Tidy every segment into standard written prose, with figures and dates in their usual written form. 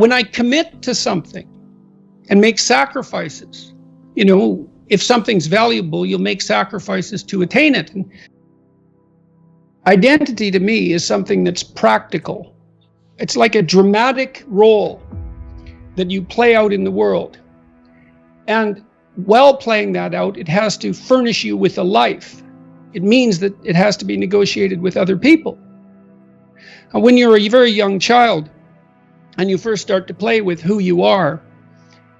when I commit to something and make sacrifices, if something's valuable, you'll make sacrifices to attain it. And identity to me is something that's practical. It's like a dramatic role that you play out in the world. And while playing that out, it has to furnish you with a life. It means that it has to be negotiated with other people. And when you're a very young child and you first start to play with who you are,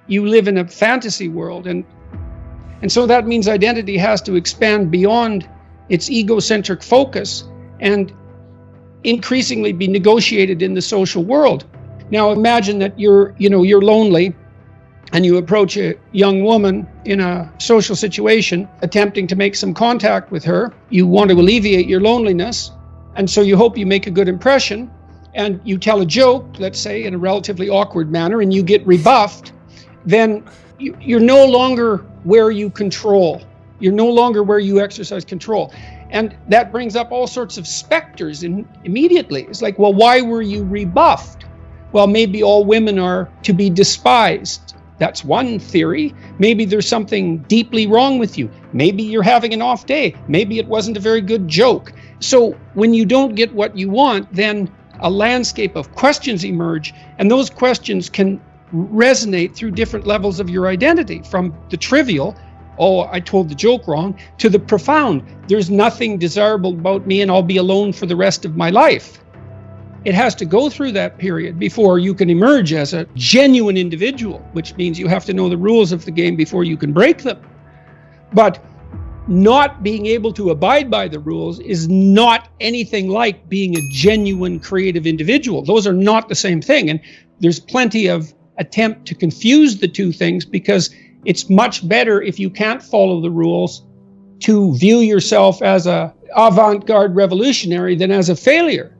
you live in a fantasy world. And so that means identity has to expand beyond its egocentric focus and increasingly be negotiated in the social world. Now imagine that you're lonely and you approach a young woman in a social situation, attempting to make some contact with her. You want to alleviate your loneliness, and so you hope you make a good impression, and you tell a joke, let's say, in a relatively awkward manner, and you get rebuffed. Then you're no longer where you control. You're no longer where you exercise control. And that brings up all sorts of specters immediately. It's like, well, why were you rebuffed? Well, maybe all women are to be despised. That's one theory. Maybe there's something deeply wrong with you. Maybe you're having an off day. Maybe it wasn't a very good joke. So when you don't get what you want, then a landscape of questions emerge, and those questions can resonate through different levels of your identity, from the trivial, oh, I told the joke wrong, to the profound, there's nothing desirable about me and I'll be alone for the rest of my life. It has to go through that period before you can emerge as a genuine individual, which means you have to know the rules of the game before you can break them. But not being able to abide by the rules is not anything like being a genuine creative individual. Those are not the same thing. And there's plenty of attempt to confuse the two things, because it's much better, if you can't follow the rules, to view yourself as a avant-garde revolutionary than as a failure.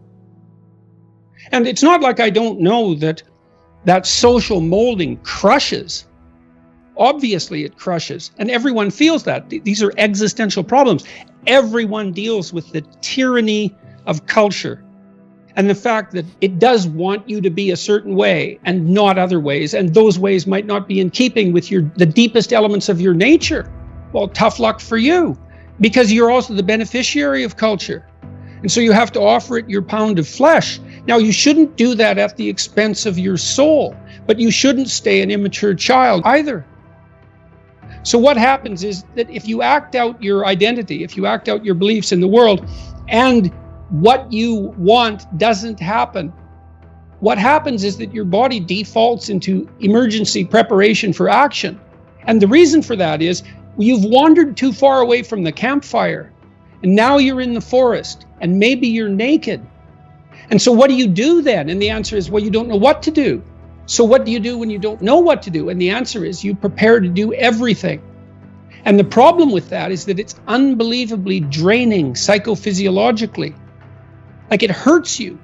And it's not like I don't know that social molding crushes. Obviously it crushes, and everyone feels that. These are existential problems. Everyone deals with the tyranny of culture and the fact that it does want you to be a certain way and not other ways, and those ways might not be in keeping with the deepest elements of your nature. Well, tough luck for you, because you're also the beneficiary of culture. And so you have to offer it your pound of flesh. Now, you shouldn't do that at the expense of your soul, but you shouldn't stay an immature child either. So what happens is that if you act out your identity, if you act out your beliefs in the world, and what you want doesn't happen, what happens is that your body defaults into emergency preparation for action. And the reason for that is you've wandered too far away from the campfire, and now you're in the forest, and maybe you're naked. And so what do you do then? And the answer is, well, you don't know what to do. So what do you do when you don't know what to do? And the answer is, you prepare to do everything. And the problem with that is that it's unbelievably draining psychophysiologically. Like, it hurts you.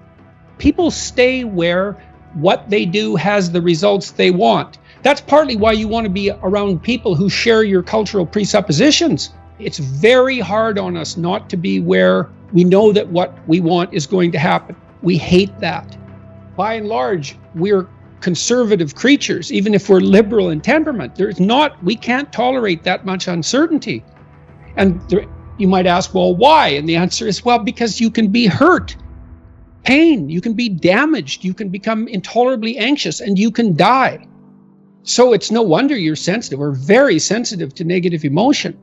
People stay where what they do has the results they want. That's partly why you want to be around people who share your cultural presuppositions. It's very hard on us not to be where we know that what we want is going to happen. We hate that. By and large, we're conservative creatures, even if we're liberal in temperament. We can't tolerate that much uncertainty. And you might ask, well, why? And the answer is, well, because you can be hurt, pain, you can be damaged, you can become intolerably anxious, and you can die. So it's no wonder you're sensitive. We're very sensitive to negative emotion.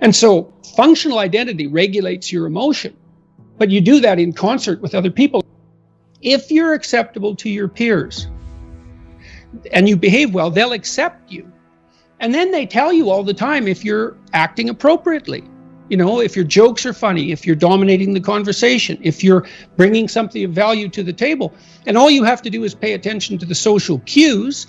And so functional identity regulates your emotion, but you do that in concert with other people. If you're acceptable to your peers and you behave well, they'll accept you. And then they tell you all the time if you're acting appropriately. If your jokes are funny, if you're dominating the conversation, if you're bringing something of value to the table. And all you have to do is pay attention to the social cues.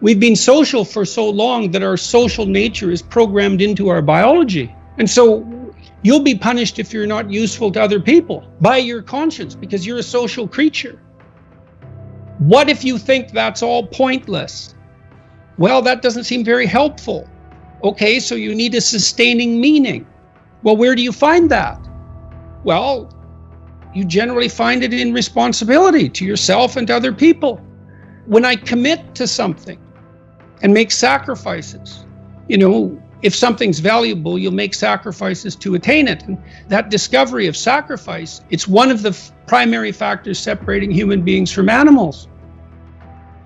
We've been social for so long that our social nature is programmed into our biology. And so you'll be punished if you're not useful to other people by your conscience, because you're a social creature. What if you think that's all pointless? Well, that doesn't seem very helpful. Okay, so you need a sustaining meaning. Well, where do you find that? Well, you generally find it in responsibility to yourself and to other people. when I commit to something and make sacrifices, if something's valuable, you'll make sacrifices to attain it. And that discovery of sacrifice, it's one of the primary factors separating human beings from animals.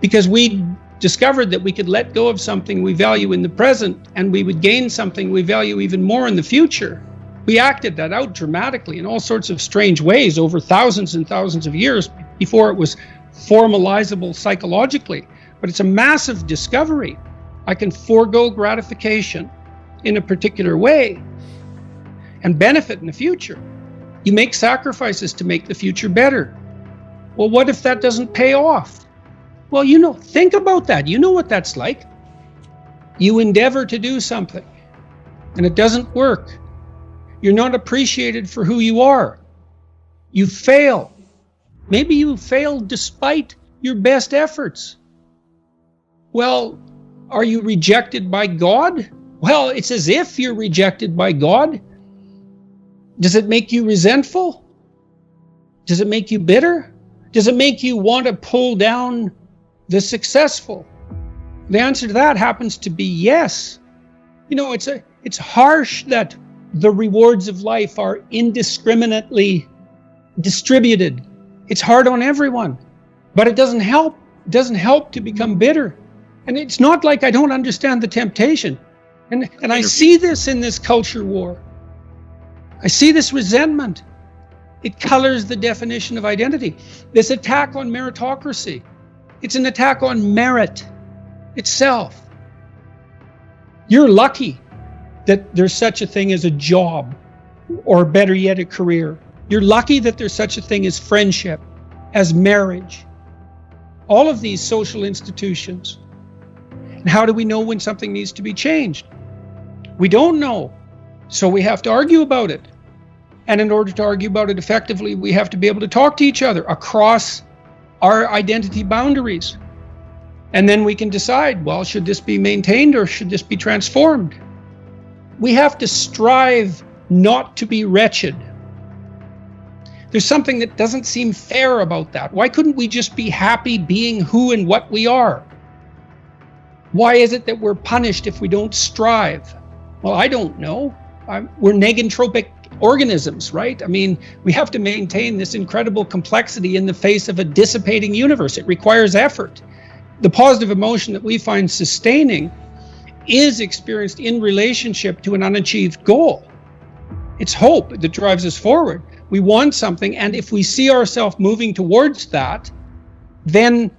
Because we discovered that we could let go of something we value in the present, and we would gain something we value even more in the future. We acted that out dramatically in all sorts of strange ways over thousands and thousands of years before it was formalizable psychologically. But it's a massive discovery. I can forego gratification in a particular way and benefit in the future. You make sacrifices to make the future better. Well, what if that doesn't pay off? Well, think about that. You know what that's like. You endeavor to do something and it doesn't work. You're not appreciated for who you are. You fail. Maybe you fail despite your best efforts. Well, are you rejected by God? Well, it's as if you're rejected by God. Does it make you resentful? Does it make you bitter? Does it make you want to pull down the successful? The answer to that happens to be yes. It's harsh that the rewards of life are indiscriminately distributed. It's hard on everyone, but it doesn't help. It doesn't help to become bitter. And it's not like I don't understand the temptation. And I see this in this culture war. I see this resentment. It colors the definition of identity. This attack on meritocracy. It's an attack on merit itself. You're lucky that there's such a thing as a job, or better yet, a career. You're lucky that there's such a thing as friendship, as marriage. All of these social institutions. And how do we know when something needs to be changed? We don't know. So we have to argue about it. And in order to argue about it effectively, we have to be able to talk to each other across our identity boundaries. And then we can decide, well, should this be maintained or should this be transformed? We have to strive not to be wretched. There's something that doesn't seem fair about that. Why couldn't we just be happy being who and what we are? Why is it that we're punished if we don't strive? Well, I don't know. We're negentropic organisms, right? I mean, we have to maintain this incredible complexity in the face of a dissipating universe. It requires effort. The positive emotion that we find sustaining is experienced in relationship to an unachieved goal. It's hope that drives us forward. We want something, and if we see ourselves moving towards that, then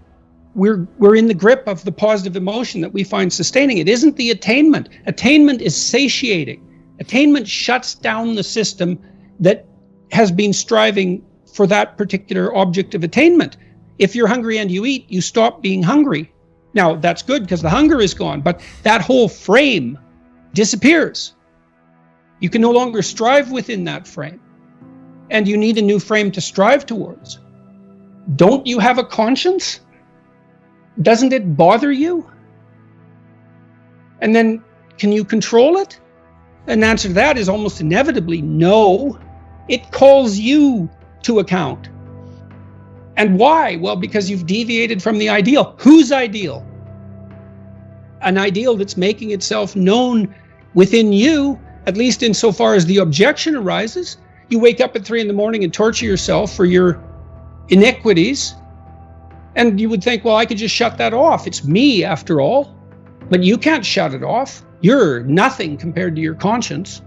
we're in the grip of the positive emotion that we find sustaining. It isn't the attainment. Attainment is satiating. Attainment shuts down the system that has been striving for that particular object of attainment. If you're hungry and you eat, you stop being hungry. Now, that's good because the hunger is gone, but that whole frame disappears. You can no longer strive within that frame, and you need a new frame to strive towards. Don't you have a conscience? Doesn't it bother you? And then, can you control it? And the answer to that is almost inevitably no. It calls you to account. And why? Well, because you've deviated from the ideal. Whose ideal? An ideal that's making itself known within you, at least insofar as the objection arises. You wake up at 3 a.m. and torture yourself for your iniquities. And you would think, well, I could just shut that off. It's me, after all. But you can't shut it off. You're nothing compared to your conscience.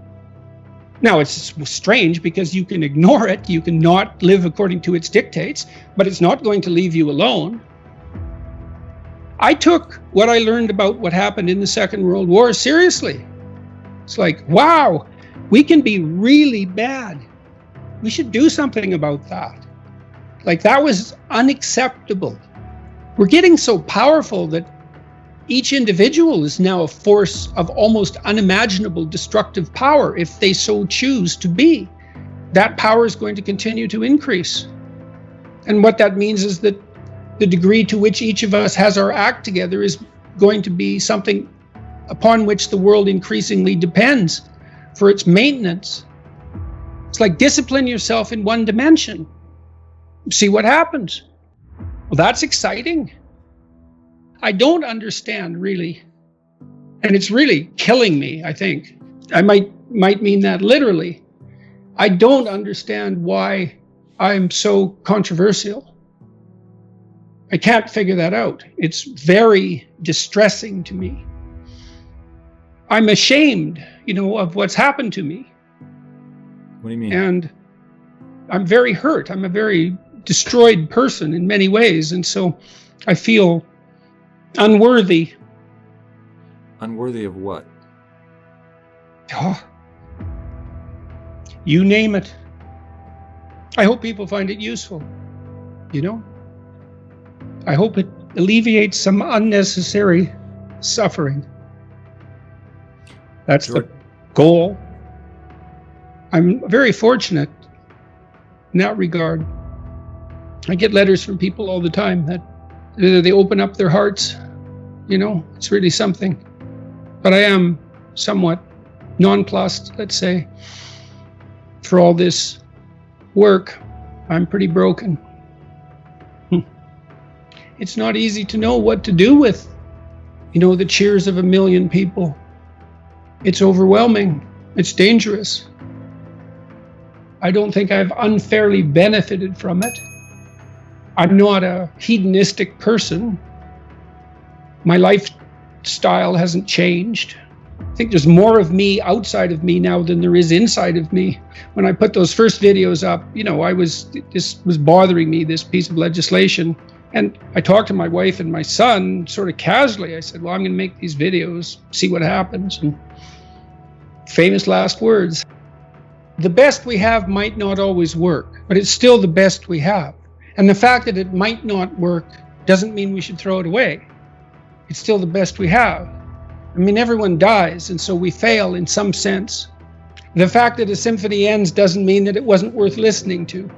Now, it's strange because you can ignore it. You can not live according to its dictates, but it's not going to leave you alone. I took what I learned about what happened in the Second World War seriously. It's like, wow, we can be really bad. We should do something about that. Like, that was unacceptable. We're getting so powerful that each individual is now a force of almost unimaginable destructive power if they so choose to be. That power is going to continue to increase. And what that means is that the degree to which each of us has our act together is going to be something upon which the world increasingly depends for its maintenance. It's like discipline yourself in one dimension. See what happens. Well, that's exciting. I don't understand really, and it's really killing me, I think. I might mean that literally. I don't understand why I'm so controversial. I can't figure that out. It's very distressing to me. I'm ashamed, of what's happened to me. What do you mean? And I'm very hurt. I'm a very destroyed person in many ways. And so I feel unworthy. Unworthy of what? Oh, you name it. I hope people find it useful. I hope it alleviates some unnecessary suffering. That's the goal. I'm very fortunate in that regard. I get letters from people all the time that they open up their hearts. It's really something. But I am somewhat nonplussed, let's say, for all this work. I'm pretty broken. It's not easy to know what to do with, the cheers of 1 million people. It's overwhelming. It's dangerous. I don't think I've unfairly benefited from it. I'm not a hedonistic person. My lifestyle hasn't changed. I think there's more of me outside of me now than there is inside of me. When I put those first videos up, this was bothering me, this piece of legislation. And I talked to my wife and my son sort of casually. I said, well, I'm going to make these videos, see what happens. And famous last words. The best we have might not always work, but it's still the best we have. And the fact that it might not work doesn't mean we should throw it away. It's still the best we have. Everyone dies, and so we fail in some sense. The fact that a symphony ends doesn't mean that it wasn't worth listening to.